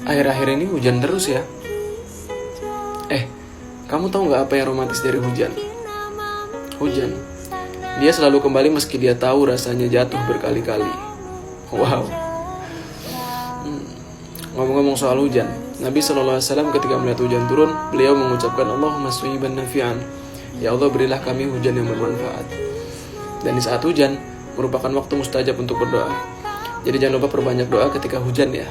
akhir-akhir ini hujan terus ya. Kamu tahu gak apa yang romantis dari hujan? Hujan, dia selalu kembali meski dia tahu rasanya jatuh berkali-kali. Wow. Ngomong-ngomong soal hujan, Nabi SAW ketika melihat hujan turun, beliau mengucapkan Allahumma shayyiban nafi'an. Ya Allah, berilah kami hujan yang bermanfaat. Dan di saat hujan merupakan waktu mustajab untuk berdoa. Jadi jangan lupa perbanyak doa ketika hujan ya.